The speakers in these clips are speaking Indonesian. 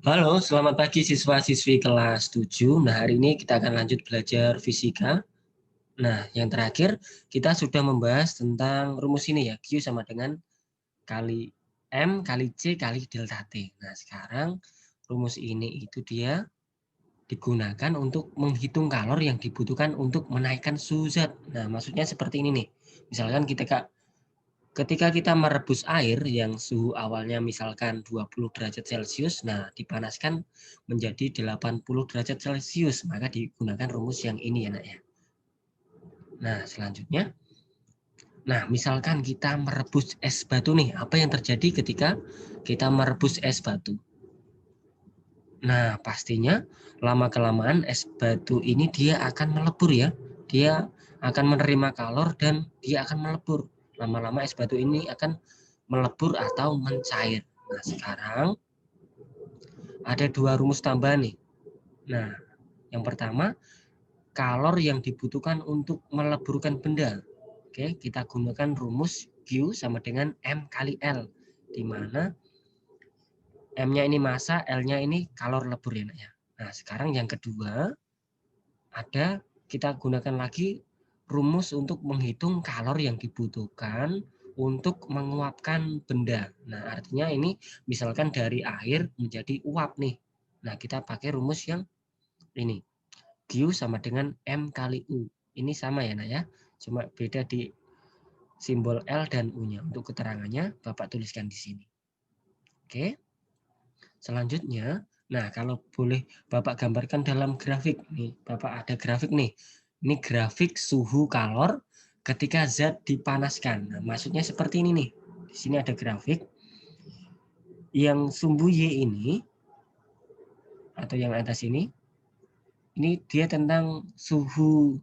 Halo, selamat pagi siswa-siswi kelas 7. Nah, hari ini kita akan lanjut belajar fisika. Nah, yang terakhir kita sudah membahas tentang rumus ini ya, Q sama dengan kali M kali C kali delta T. Nah, sekarang rumus ini itu dia digunakan untuk menghitung kalor yang dibutuhkan untuk menaikkan suhu zat. Nah, maksudnya seperti ini nih. Misalkan ketika kita merebus air yang suhu awalnya misalkan 20 derajat Celcius, nah dipanaskan menjadi 80 derajat Celcius, maka digunakan rumus yang ini ya, Nak ya. Nah, selanjutnya, misalkan kita merebus es batu nih, apa yang terjadi ketika kita merebus es batu? Nah, pastinya lama-kelamaan es batu ini dia akan melebur ya. Dia akan menerima kalor dan dia akan melebur. Lama-lama es batu ini akan melebur atau mencair. Nah, sekarang ada dua rumus tambahan nih. Nah, yang pertama, kalor yang dibutuhkan untuk meleburkan benda. Oke, kita gunakan rumus Q sama dengan M kali L, di mana M-nya ini massa, L-nya ini kalor lebur ya. Nah, sekarang yang kedua, kita gunakan lagi rumus untuk menghitung kalor yang dibutuhkan untuk menguapkan benda. Nah, artinya ini misalkan dari air menjadi uap nih. Nah, kita pakai rumus yang ini. Q sama dengan M kali U. Ini sama ya, Nak ya. Cuma beda di simbol L dan U-nya. Untuk keterangannya, Bapak tuliskan di sini. Oke. Selanjutnya, nah kalau boleh Bapak gambarkan dalam grafik nih, Bapak ada grafik nih. Ini grafik suhu kalor ketika zat dipanaskan. Nah, maksudnya seperti ini nih. Di sini ada grafik yang sumbu Y ini atau yang atas ini dia tentang suhu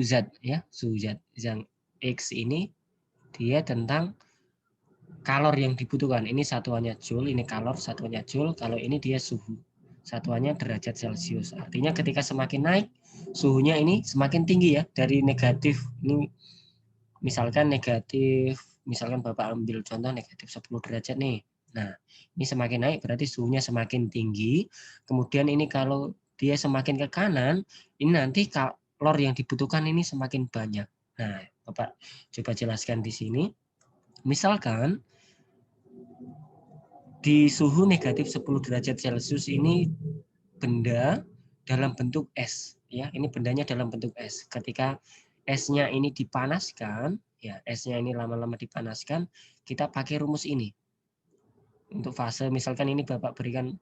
zat ya, suhu zat. Yang X ini dia tentang kalor yang dibutuhkan. Ini satuannya joule, ini kalor satuannya joule, kalau ini dia suhu. Satuannya derajat Celcius. Artinya ketika semakin naik, suhunya ini semakin tinggi ya, dari negatif. Ini misalkan Bapak ambil contoh negatif 10 derajat nih. Nah, ini semakin naik berarti suhunya semakin tinggi. Kemudian ini kalau dia semakin ke kanan, ini nanti kalor yang dibutuhkan ini semakin banyak. Nah, Bapak coba jelaskan di sini. Misalkan di suhu negatif 10 derajat Celcius ini benda dalam bentuk es ya, ini bendanya dalam bentuk es. Ketika esnya ini dipanaskan ya, esnya ini lama-lama dipanaskan, kita pakai rumus ini untuk fase. Misalkan ini Bapak berikan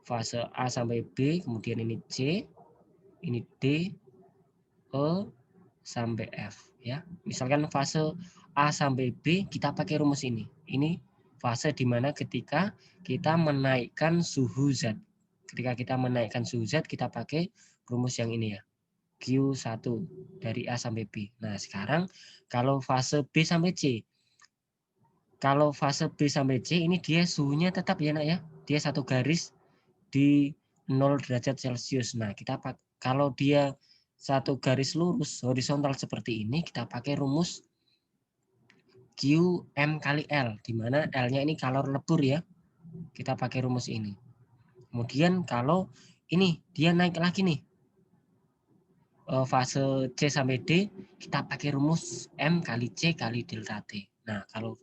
fase A sampai B, kemudian ini C, ini D, E sampai F ya. Misalkan fase A sampai B kita pakai rumus ini. Ini fase di mana ketika kita menaikkan suhu zat. Ketika kita menaikkan suhu zat kita pakai rumus yang ini ya. Q1 dari A sampai B. Nah, sekarang kalau fase B sampai C. Kalau fase B sampai C ini dia suhunya tetap ya, Nak ya. Dia satu garis di 0 derajat Celcius. Nah, kalau dia satu garis lurus horizontal seperti ini, kita pakai rumus QM kali L, di mana L-nya ini kalor lebur ya. Kita pakai rumus ini. Kemudian kalau ini dia naik lagi nih, fase C sampai D, kita pakai rumus M kali C kali delta T. Nah, kalau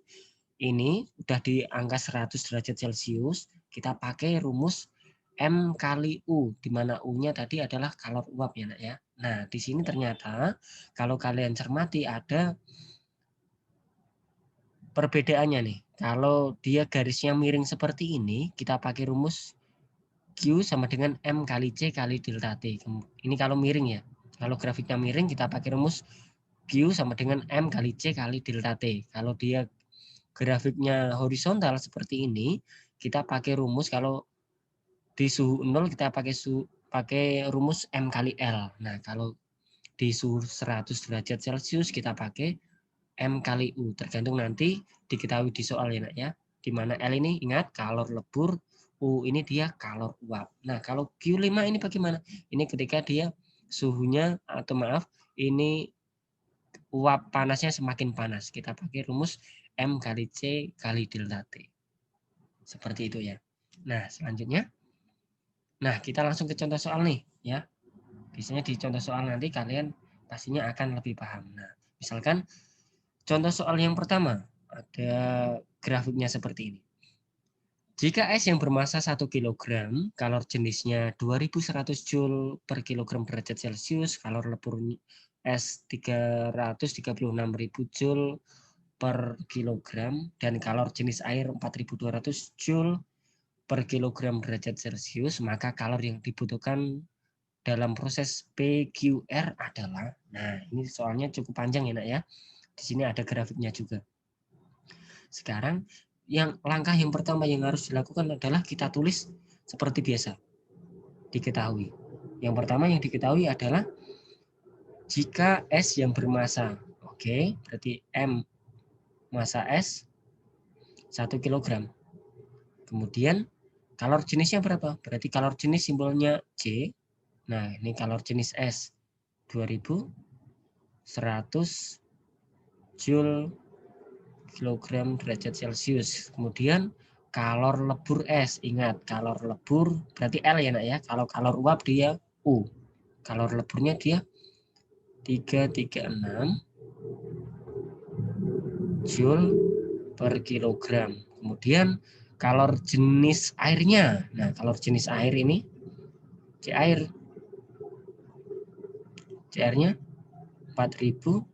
ini udah di angka 100 derajat Celcius, kita pakai rumus M kali U, di mana U-nya tadi adalah kalor uap ya, Nak ya. Nah, di sini ternyata kalau kalian cermati ada perbedaannya nih. Kalau dia garisnya miring seperti ini, kita pakai rumus Q sama dengan M kali C kali delta T. Ini kalau miring ya. Kalau grafiknya miring, kita pakai rumus Q sama dengan M kali C kali delta T. Kalau dia grafiknya horizontal seperti ini, kita pakai rumus kalau di suhu 0 kita pakai rumus M kali L. Nah, kalau di suhu 100 derajat Celcius kita pakai M kali U. Tergantung nanti diketahui di soal ya, Nak ya. Di mana L ini ingat kalor lebur, U ini dia kalor uap. Nah, kalau Q5 ini bagaimana? Ini ketika dia suhunya atau maaf, ini uap panasnya semakin panas. Kita pakai rumus M kali C kali delta T. Seperti itu ya. Nah, selanjutnya. Nah, kita langsung ke contoh soal nih, ya. Biasanya di contoh soal nanti kalian pastinya akan lebih paham. Nah, misalkan contoh soal yang pertama, ada grafiknya seperti ini. Jika es yang bermasa 1 kg, kalor jenisnya 2100 Joule per kilogram derajat Celcius, kalor lebur es 336.000 Joule per kilogram, dan kalor jenis air 4200 Joule per kilogram derajat Celcius, maka kalor yang dibutuhkan dalam proses PQR adalah, nah ini soalnya cukup panjang ya nak ya, di sini ada grafiknya juga. Sekarang langkah yang pertama yang harus dilakukan adalah kita tulis seperti biasa, diketahui. Yang pertama yang diketahui adalah jika S yang bermasa, oke, berarti M massa S 1 kg. Kemudian kalor jenisnya berapa? Berarti kalor jenis simbolnya C. Nah, ini kalor jenis S 2100 Joule kilogram derajat Celcius. Kemudian kalor lebur es, ingat kalor lebur berarti L ya nak ya. Kalau kalor uap dia U. Kalor leburnya dia 336 Joule per kilogram. Kemudian kalor jenis airnya. Nah, kalor jenis air ini C air. CR-nya 4200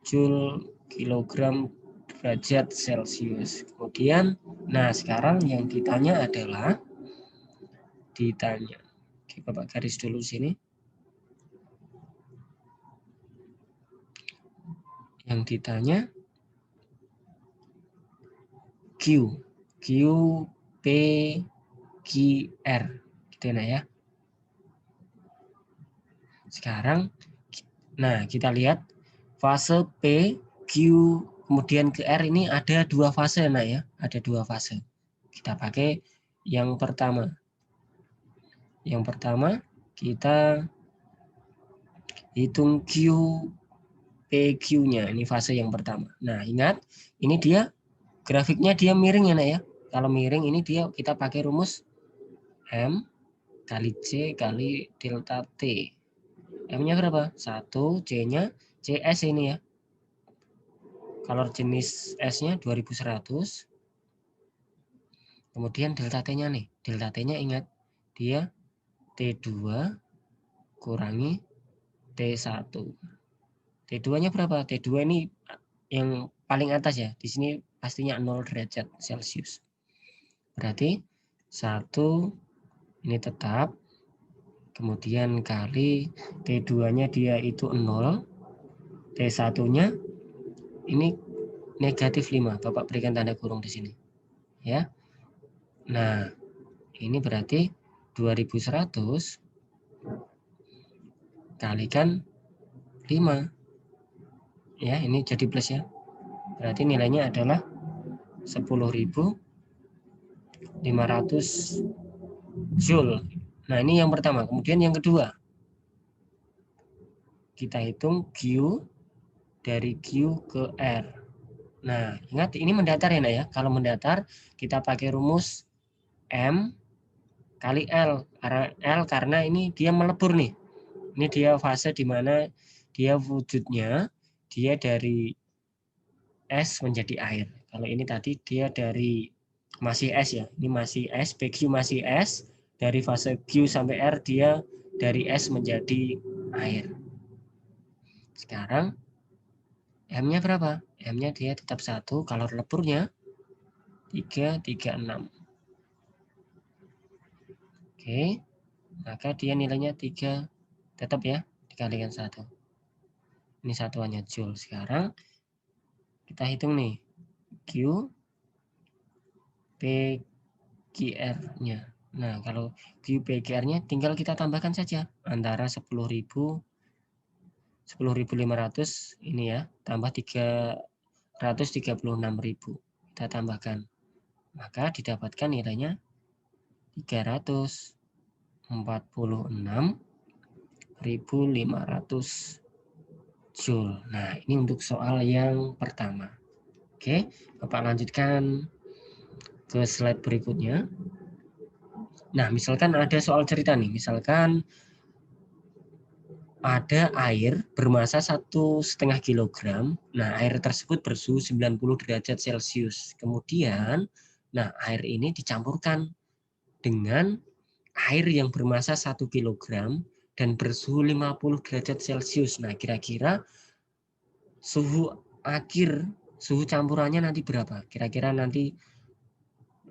Joule kilogram derajat Celcius. Kemudian, nah sekarang yang ditanya adalah, oke, Bapak garis dulu sini. Yang ditanya Q, P, Q, R, gitu ya. Sekarang, nah kita lihat fase P, Q, kemudian ke R ini ada dua fase, nah ya, ada dua fase. Kita pakai yang pertama. Yang pertama kita hitung Q, PQ-nya, ini fase yang pertama. Nah ingat, ini dia grafiknya dia miring ya nak ya. Kalau miring ini dia kita pakai rumus M kali C kali delta T. M-nya berapa? 1, C-nya CS ini ya. Kalor jenis S-nya 2100. Kemudian delta T-nya nih. Delta T-nya ingat, dia T2 kurangi T1. T2-nya berapa? T2 ini yang paling atas ya. Di sini pastinya 0 derajat Celcius. Berarti 1 ini tetap. Kemudian kali T2-nya dia itu 0. T1-nya ini negatif 5. Bapak berikan tanda kurung di sini. Ya. Nah, ini berarti 2100 kalikan 5. Ya, ini jadi plus ya. Berarti nilainya adalah 10.500 Joule. Nah, ini yang pertama. Kemudian yang kedua, kita hitung Q dari Q ke R. Nah, ingat ini mendatar ya, nak ya. Kalau mendatar, kita pakai rumus M kali L. L karena ini dia melebur nih. Ini dia fase di mana dia wujudnya dia dari es menjadi air. Kalau ini tadi dia dari masih es ya. Ini masih es, PQ masih es. Dari fase Q sampai R dia dari es menjadi air. Sekarang M-nya berapa? M-nya dia tetap 1, kalor leburnya 336. Oke, maka dia nilainya 3 tetap ya, dikalikan 1. Ini satuannya Joule. Sekarang kita hitung nih Q, P, QR-nya. Nah, kalau Q, P, QR-nya tinggal kita tambahkan saja antara 10.500 ini ya, tambah 336.000. Kita tambahkan. Maka didapatkan nilainya 346.500 Joule. Nah, ini untuk soal yang pertama. Oke, Bapak lanjutkan ke slide berikutnya. Nah, misalkan ada soal cerita nih, misalkan ada air bermasa 1,5 kilogram. Nah, air tersebut bersuhu 90 derajat Celcius. Kemudian, nah air ini dicampurkan dengan air yang bermasa 1 kilogram dan bersuhu 50 derajat Celcius. Nah, kira-kira suhu akhir, suhu campurannya nanti berapa? Kira-kira nanti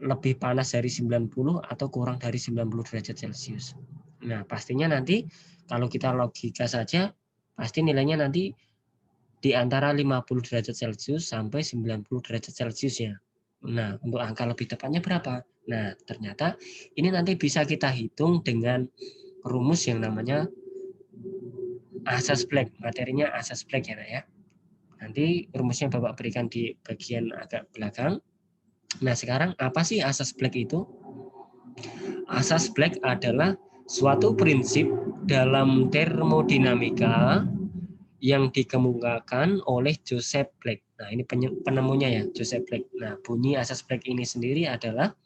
lebih panas dari 90 atau kurang dari 90 derajat Celcius. Nah, pastinya nanti kalau kita logika saja, pasti nilainya nanti di antara 50 derajat Celcius sampai 90 derajat Celcius ya. Nah, untuk angka lebih tepatnya berapa? Nah, ternyata ini nanti bisa kita hitung dengan rumus yang namanya asas Black. Materinya asas Black ya, Nak, ya. Nanti rumusnya Bapak berikan di bagian agak belakang. Nah, sekarang apa sih asas Black itu? Asas Black adalah suatu prinsip dalam termodinamika yang dikemukakan oleh Joseph Black. Nah, ini penemunya ya, Joseph Black. Nah, bunyi asas Black ini sendiri adalah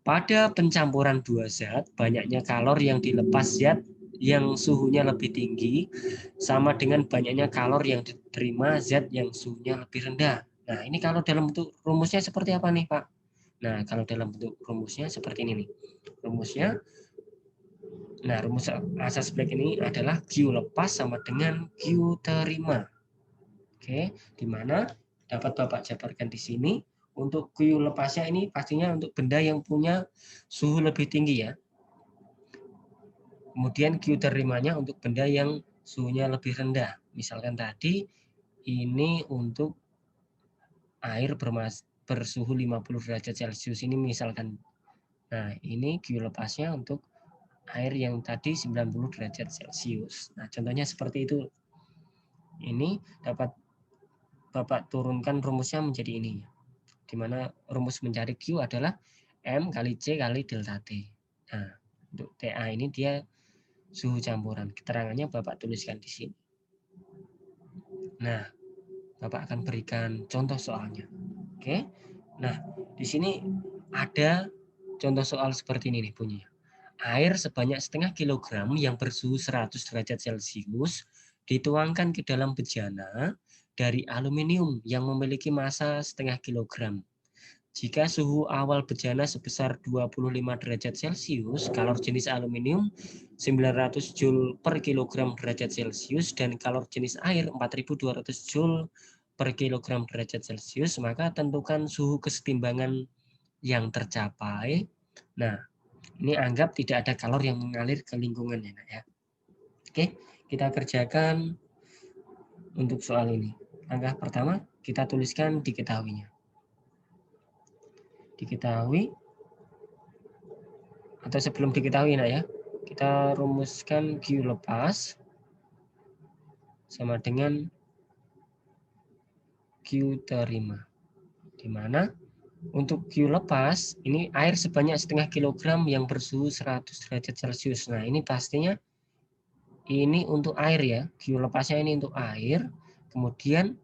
pada pencampuran dua zat, banyaknya kalor yang dilepas zat yang suhunya lebih tinggi sama dengan banyaknya kalor yang diterima zat yang suhunya lebih rendah. Nah, ini kalau dalam bentuk rumusnya seperti apa nih, Pak? Nah, kalau dalam bentuk rumusnya seperti ini nih. Rumusnya, nah rumus asas Black ini adalah Q lepas sama dengan Q terima. Oke, di mana dapat Bapak jabarkan di sini. Untuk Q lepasnya ini pastinya untuk benda yang punya suhu lebih tinggi ya. Kemudian Q terimanya untuk benda yang suhunya lebih rendah. Misalkan tadi ini untuk air bersuhu 50 derajat Celcius ini misalkan. Nah, ini Q lepasnya untuk air yang tadi 90 derajat Celcius. Nah, contohnya seperti itu. Ini dapat Bapak turunkan rumusnya menjadi ini. Di mana rumus mencari Q adalah M kali C kali delta T. Nah, untuk TA ini dia suhu campuran. Keterangannya Bapak tuliskan di sini. Nah, Bapak akan berikan contoh soalnya. Oke. Nah, di sini ada contoh soal seperti ini nih bunyinya. Air sebanyak setengah kilogram yang bersuhu 100 derajat Celcius dituangkan ke dalam bejana dari aluminium yang memiliki massa setengah kilogram. Jika suhu awal bejana sebesar 25 derajat Celcius, kalor jenis aluminium 900 Joule per kilogram derajat Celcius dan kalor jenis air 4200 Joule per kilogram derajat Celcius, maka tentukan suhu kesetimbangan yang tercapai. Nah, ini anggap tidak ada kalor yang mengalir ke lingkungan ya. Oke, kita kerjakan untuk soal ini. Langkah pertama, kita tuliskan diketahuinya. Diketahui atau sebelum diketahui nah ya, kita rumuskan Q lepas sama dengan Q terima. Di mana untuk Q lepas ini air sebanyak setengah kilogram yang bersuhu 100 derajat Celcius. Nah, ini pastinya ini untuk air ya. Q lepasnya ini untuk air, kemudian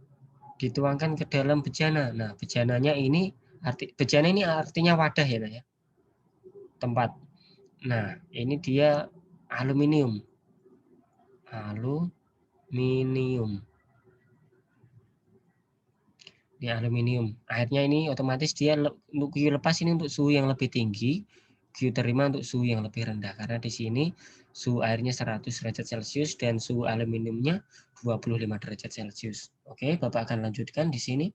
dituangkan ke dalam bejana. Nah, bejananya ini bejana ini artinya wadah ya, nah ya. Tempat. Nah, ini dia aluminium. Aluminium. Ini aluminium. Airnya ini otomatis dia untuk Q lepas ini untuk suhu yang lebih tinggi, Q terima untuk suhu yang lebih rendah. Karena di sini suhu airnya 100 derajat Celcius dan suhu aluminiumnya 25 derajat Celcius. Oke, Bapak akan lanjutkan di sini.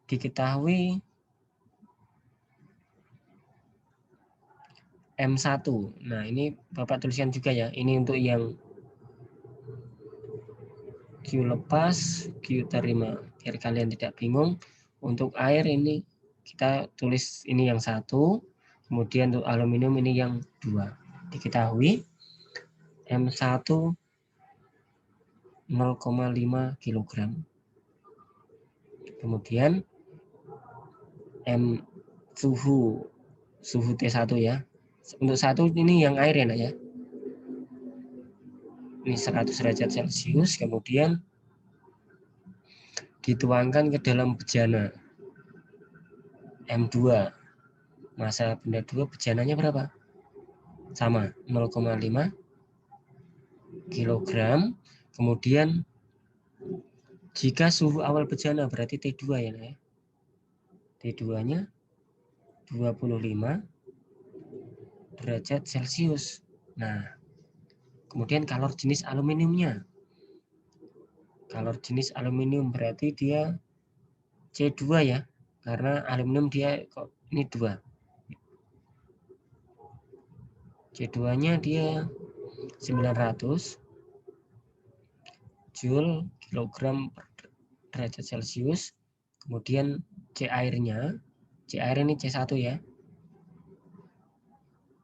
Diketahui M1. Nah, ini Bapak tuliskan juga ya. Ini untuk yang Q lepas, Q terima. Biar kalian tidak bingung. Untuk air ini kita tulis ini yang 1. Kemudian untuk aluminium ini yang 2. Diketahui M1 0,5 kg. Kemudian M suhu T1 ya. Untuk 1 ini yang air ya, Nak ya. Ini 100 derajat Celcius, kemudian dituangkan ke dalam bejana. M2. Massa benda 2 bejananya berapa? Sama, 0,5 kilogram. Kemudian jika suhu awal bejana berarti T2 ya, nah, T2-nya 25 derajat Celcius. Nah, kemudian kalor jenis aluminiumnya. Kalor jenis aluminium berarti dia C2 ya, karena aluminium dia kok ini 2. C2-nya dia 900 Joule kilogram per derajat Celcius. Kemudian C airnya, C air ini C1 ya.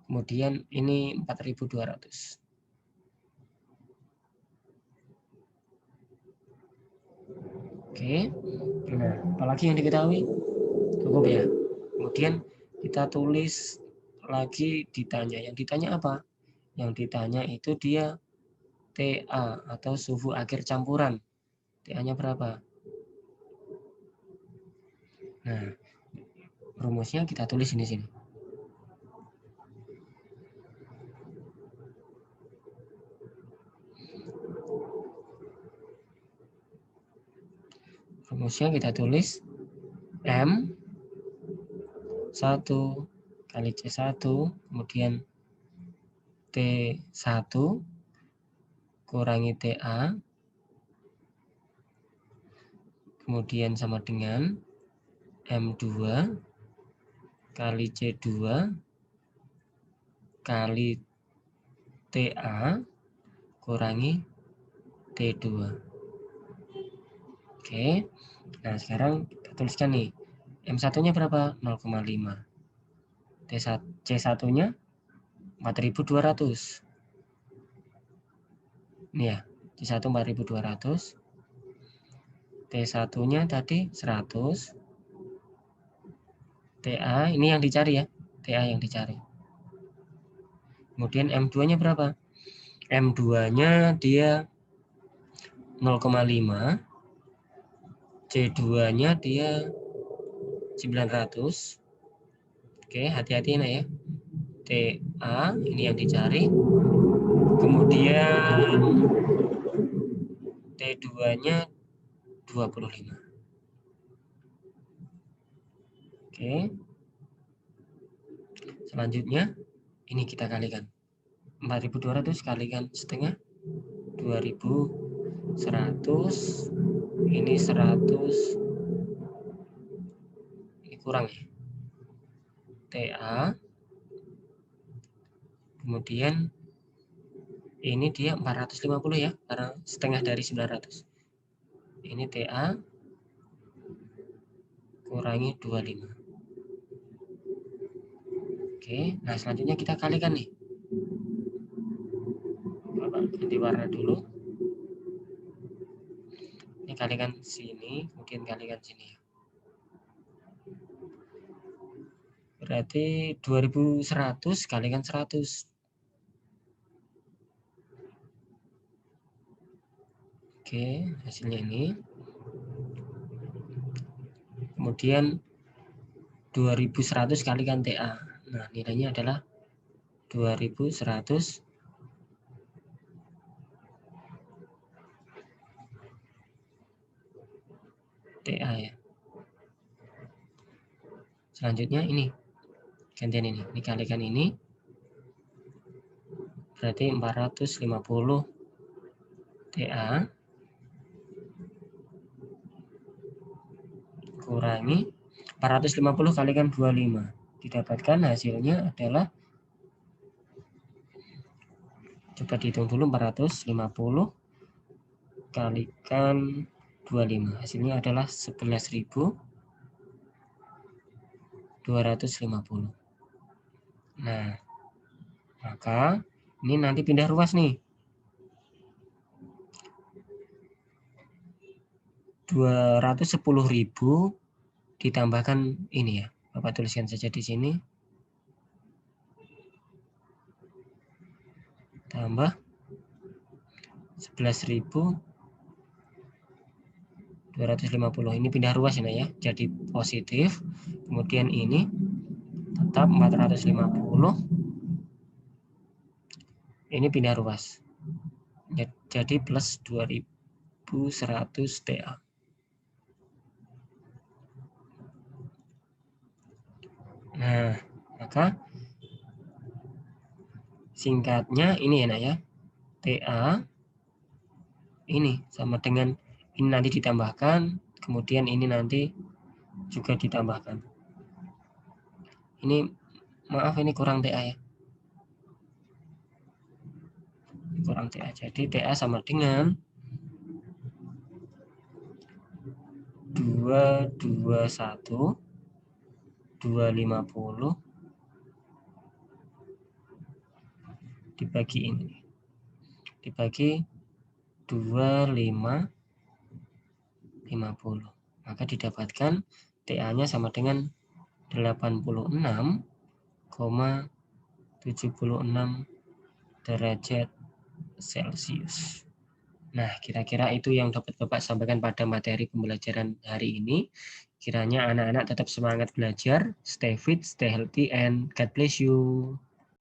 Kemudian ini 4200. Oke. Nah, apalagi yang diketahui? Cukup ya. Kemudian kita tulis lagi ditanya. Yang ditanya apa? Yang ditanya itu dia TA atau suhu akhir campuran. TA-nya berapa? Nah, rumusnya kita tulis di sini. Rumusnya kita tulis M 1 kali C1 kemudian T1 kurangi TA kemudian sama dengan M2 kali C2 kali TA kurangi T2. Oke. Nah, sekarang kita tuliskan nih. M1-nya berapa? 0,5. C1-nya 4200. Ini ya, C1 4200. T1-nya tadi 100. TA ini yang dicari ya. TA yang dicari. Kemudian M2-nya berapa? M2-nya dia 0,5. C2-nya dia 900. Oke, hati-hati nah ya. TA ini yang dicari. Kemudian T2-nya 25. Oke. Selanjutnya ini kita kalikan. 4200 kalikan setengah 2100. Ini 100. Ini kurang ya. TA. Kemudian ini dia 450 ya, karena setengah dari 900. Ini TA kurangi 25. Oke, nah selanjutnya kita kalikan nih. Bapak ganti warna dulu. Ini kalikan sini, kemudian kalikan sini ya. Berarti 2100 kalikan 100. Oke, hasilnya ini. Kemudian 2100 kalikan TA. Nah, nilainya adalah 2100 TA ya. Selanjutnya ini. Gantian ini. Dikalikan ini. Berarti 450 TA kurangi 450 kalikan 25. Didapatkan hasilnya adalah, coba dihitung dulu, 450 kalikan 25. Hasilnya adalah 11.250. Nah, maka ini nanti pindah ruas nih. 210.000 ditambahkan ini ya. Bapak tuliskan saja di sini. Tambah 11.250. Ini pindah ruas ya, jadi positif. Kemudian ini tetap 450. Ini pindah ruas. Jadi plus 2100 TA. Nah, maka singkatnya ini ya, Nak ya. TA ini sama dengan ini nanti ditambahkan, kemudian ini nanti juga ditambahkan. Ini maaf, ini kurang TA ya. Kurang TA. Jadi TA sama dengan 221 250 dibagi ini. Dibagi 2550. Maka didapatkan TA-nya sama dengan 86,76 derajat Celcius. Nah, kira-kira itu yang dapat Bapak sampaikan pada materi pembelajaran hari ini. Kiranya anak-anak tetap semangat belajar, stay fit, stay healthy, and God bless you.